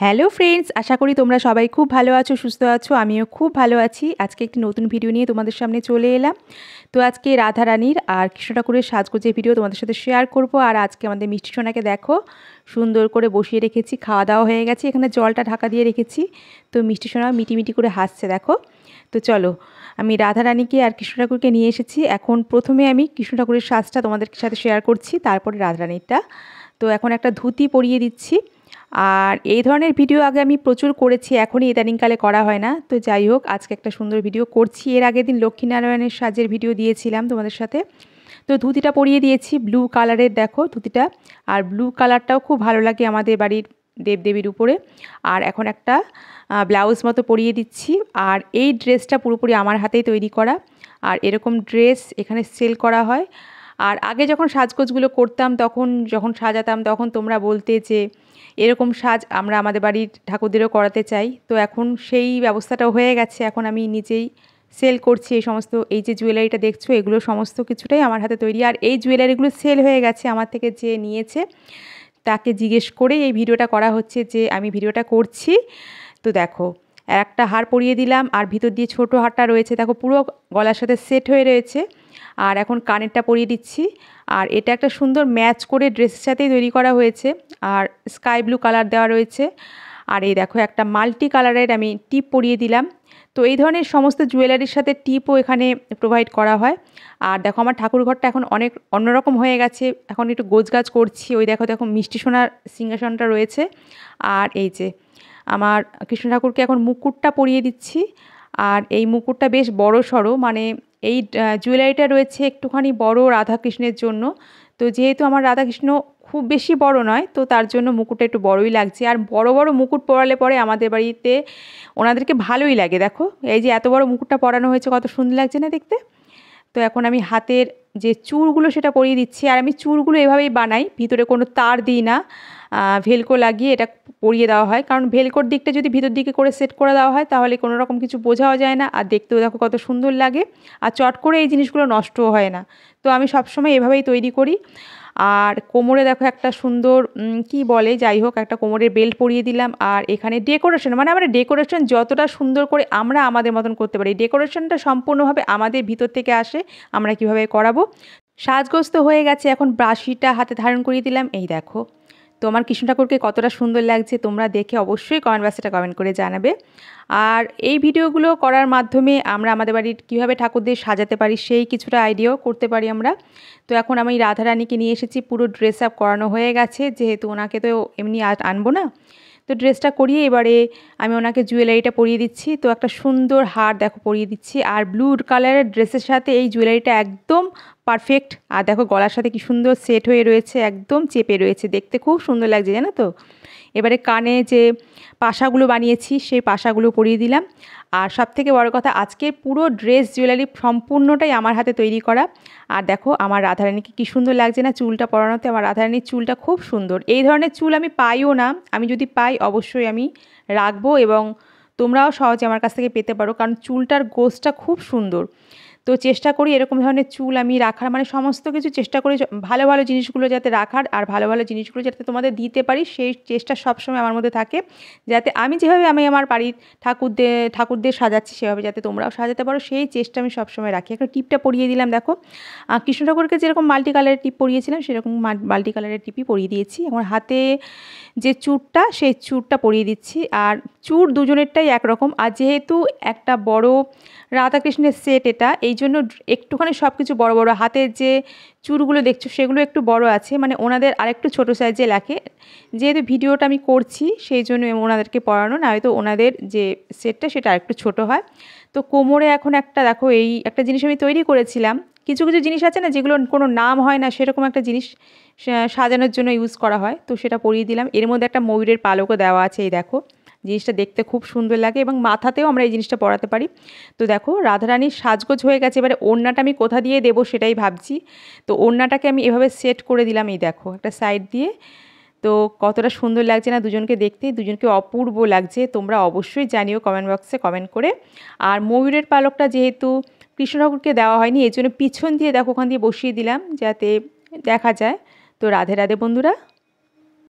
Hello friends, আশা করি তোমরা সবাই খুব ভালো আছো, সুস্থ আছো। আমিও খুব ভালো আছি। আজকে একটি নতুন ভিডিও নিয়ে তোমাদের সামনে চলে এলাম। তো আজকে রাধারানীর আর কৃষ্ণ ঠাকুরের সাজগোজের ভিডিও তোমাদের সাথে শেয়ার করব। আর আজকে আমাদের মিষ্টি সোনাকে দেখো সুন্দর করে বসিয়ে রেখেছি, খাওয়া দাওয়া হয়ে গেছে, এখানে জলটা ঢাকা দিয়ে রেখেছি। তো মিষ্টি সোনা মিটি করে হাসছে দেখো। তো চলো, আমি রাধারানীকে আর কৃষ্ণ ঠাকুরকে নিয়ে এসেছি। এখন প্রথমে আমি কৃষ্ণ ঠাকুরের সাজটা তোমাদের সাথে শেয়ার করছি, তারপরে রাধারানীরটা। তো এখন একটা ধুতি পরিয়ে দিচ্ছি। আর এই ধরনের ভিডিও আগে আমি প্রচুর করেছি, এখনই ইদানিংকালে করা হয় না। তো যাই হোক, আজকে একটা সুন্দর ভিডিও করছি। এর আগের দিন লক্ষ্মীনারায়ণের সাজের ভিডিও দিয়েছিলাম তোমাদের সাথে। তো ধুতিটা পরিয়ে দিয়েছি ব্লু কালারের, দেখো ধুতিটা। আর ব্লু কালারটাও খুব ভালো লাগে আমাদের বাড়ির দেবদেবীর উপরে। আর এখন একটা ব্লাউজ মতো পরিয়ে দিচ্ছি। আর এই ড্রেসটা পুরোপুরি আমার হাতেই তৈরি করা। আর এরকম ড্রেস এখানে সেল করা হয়। আর আগে যখন সাজগোজগুলো করতাম, যখন সাজাতাম, তখন তোমরা বলতে যে এরকম সাজ আমরা আমাদের বাড়ির ঠাকুরদেরও করাতে চাই। তো এখন সেই ব্যবস্থাটাও হয়ে গেছে। এখন আমি নিজেই সেল করছি এই সমস্ত, এই যে জুয়েলারিটা দেখছো, এগুলো সমস্ত কিছুটাই আমার হাতে তৈরি। আর এই জুয়েলারিগুলো সেল হয়ে গেছে, আমার থেকে যে নিয়েছে তাকে জিজ্ঞেস করেই এই ভিডিওটা করা হচ্ছে, যে আমি ভিডিওটা করছি। তো দেখো, একটা হার পরিয়ে দিলাম, আর ভিতর দিয়ে ছোট হারটা রয়েছে, দেখো পুরো গলার সাথে সেট হয়ে রয়েছে। আর এখন কানেরটা পরিয়ে দিচ্ছি। আর এটা একটা সুন্দর ম্যাচ করে ড্রেসের সাথেই তৈরি করা হয়েছে। আর স্কাই ব্লু কালার দেওয়া রয়েছে। আর এই দেখো, একটা মাল্টি কালারের আমি টিপ পরিয়ে দিলাম। তো এই ধরনের সমস্ত জুয়েলারির সাথে টিপও এখানে প্রোভাইড করা হয়। আর দেখো, আমার ঠাকুরঘরটা এখন অনেক অন্যরকম হয়ে গেছে। এখন একটু গোছগাছ করছি। ওই দেখো দেখো, মিষ্টি সোনার সিংহাসনটা রয়েছে। আর এই যে আমার কৃষ্ণ ঠাকুরকে এখন মুকুটটা পরিয়ে দিচ্ছি। আর এই মুকুটটা বেশ বড় সড়ো, মানে এই জুয়েলারিটা রয়েছে একটুখানি বড় রাধাকৃষ্ণের জন্য। তো যেহেতু আমার রাধাকৃষ্ণ খুব বেশি বড় নয়, তো তার জন্য মুকুটটা একটু বড়ই লাগছে। আর বড় বড় মুকুট পরালে পরে আমাদের বাড়িতে ওনাদেরকে ভালোই লাগে। দেখো, এই যে এত বড় মুকুটটা পরানো হয়েছে, কত সুন্দর লাগছে না দেখতে। তো এখন আমি হাতের যে চূড়গুলো সেটা পরিয়ে দিচ্ছি। আর আমি চূড়গুলো এভাবেই বানাই, ভিতরে কোনো তার দিই না, ভেলকো লাগিয়ে এটা পরিয়ে দেওয়া হয়। কারণ ভেলকোর দিকটা যদি ভিতর দিকে করে সেট করে দেওয়া হয়, তাহলে কোনো রকম কিছু বোঝাও যায় না, আর দেখতেও দেখো কত সুন্দর লাগে। আর চট করে এই জিনিসগুলো নষ্টও হয় না। তো আমি সবসময় এভাবেই তৈরি করি। আর কোমরে দেখো একটা সুন্দর কি বলে, যাই হোক, একটা কোমরের বেল্ট পরিয়ে দিলাম। আর এখানে ডেকোরেশন, মানে আমরা ডেকোরেশন যতটা সুন্দর করে আমরা আমাদের মতন করতে পারি, ডেকোরেশনটা সম্পূর্ণভাবে আমাদের ভিতর থেকে আসে, আমরা কিভাবে করাবো। সাজগোজ তো হয়ে গেছে, এখন ব্রাশিটা হাতে ধারণ করিয়ে দিলাম। এই দেখো, তো আমার কৃষ্ণ ঠাকুরকে কতটা সুন্দর লাগছে তোমরা দেখে অবশ্যই কমেন্ট বক্সে কমেন্ট করে জানাবে। আর এই ভিডিওগুলো করার মাধ্যমে আমরা আমাদের বাড়ির কীভাবে ঠাকুরদের সাজাতে পারি সেই কিছুটা আইডিয়াও করতে পারি আমরা। তো এখন আমি রাধারানীকে নিয়ে এসেছি, পুরো ড্রেস আপ করানো হয়ে গেছে, যেহেতু ওনাকে তো এমনি আনবো না। তো ড্রেসটা করিয়ে এবারে আমি ওনাকে জুয়েলারিটা পরিয়ে দিচ্ছি। তো একটা সুন্দর হার দেখো পরিয়ে দিচ্ছি। আর ব্লু কালারের ড্রেসের সাথে এই জুয়েলারিটা একদম পারফেক্ট। আর দেখো, গলার সাথে কি সুন্দর সেট হয়ে রয়েছে, একদম চেপে রয়েছে, দেখতে খুব সুন্দর লাগছে, জানো তো। এবারে কানে যে পাশাগুলো বানিয়েছি সেই পাশাগুলো পরিয়ে দিলাম। আর সবথেকে বড় কথা, আজকের পুরো ড্রেস জুয়েলারি সম্পূর্ণটাই আমার হাতে তৈরি করা। আর দেখো, আমার রাধারানীকে কী সুন্দর লাগছে না চুলটা পরানোতে। আমার রাধারানীর চুলটা খুব সুন্দর। এই ধরনের চুল আমি পাইও না, আমি যদি পাই অবশ্যই আমি রাখবো, এবং তোমরাও সহজে আমার কাছ থেকে পেতে পারো, কারণ চুলটার গোছটা খুব সুন্দর। তো চেষ্টা করি এরকম ধরনের চুল আমি রাখার, মানে সমস্ত কিছু চেষ্টা করি ভালো ভালো জিনিসগুলো যাতে রাখার, আর ভালো ভালো জিনিসগুলো যাতে তোমাদের দিতে পারি, সেই চেষ্টা সবসময় আমার মধ্যে থাকে, যাতে আমি যেভাবে আমি আমার বাড়ির ঠাকুরদের সাজাচ্ছি সেভাবে যাতে তোমরাও সাজাতে পারো, সেই চেষ্টা আমি সবসময় রাখি। একটা টিপটা পরিয়ে দিলাম, দেখো কৃষ্ণ ঠাকুরকে যেরকম মাল্টি কালারের টিপ পরিয়েছিলাম, সেরকম মাল্টি কালারের টিপই পরিয়ে দিয়েছি। এখন হাতে যে চূড়টা, সেই চূড়টা পরিয়ে দিচ্ছি। আর চূড় দুজনেরটাই একরকম। আর যেহেতু একটা বড় রাধাকৃষ্ণের সেট এটা, এই জন্য একটুখানি সব কিছু বড় বড়, হাতের যে চূড়গুলো দেখছো সেগুলো একটু বড় আছে, মানে ওনাদের আরেকটু ছোটো সাইজে লাগে। যেহেতু ভিডিওটা আমি করছি সেই জন্য ওনাদেরকে পরানো, না হয়তো ওনাদের যে সেটটা সেটা আরেকটু ছোটো হয়। তো কোমরে এখন একটা দেখো, এই একটা জিনিস আমি তৈরি করেছিলাম। কিছু কিছু জিনিস আছে না যেগুলো কোনো নাম হয় না, সেরকম একটা জিনিস সাজানোর জন্য ইউজ করা হয়, তো সেটা পরিয়ে দিলাম। এর মধ্যে একটা ময়ূরের পালকও দেওয়া আছে, এই দেখো, জিনিসটা দেখতে খুব সুন্দর লাগে, এবং মাথাতেও আমরা এই জিনিসটা পরাতে পারি। তো দেখো, রাধারানীর সাজগোজ হয়ে গেছে। এবারে ওড়নাটা আমি কোথা দিয়ে দেবো সেটাই ভাবছি। তো ওড়নাটাকে আমি এভাবে সেট করে দিলাম, এই দেখো, একটা সাইড দিয়ে। তো কতটা সুন্দর লাগছে না দুজনকে দেখতে, দুজনকে অপূর্ব লাগছে। তোমরা অবশ্যই জানিও কমেন্ট বক্সে কমেন্ট করে। আর ময়ূরের পালকটা যেহেতু কৃষ্ণ ঠাকুরকে দেওয়া হয়নি, এই জন্য পিছন দিয়ে দেখো ওখান দিয়ে বসিয়ে দিলাম যাতে দেখা যায়। তো রাধে রাধে বন্ধুরা।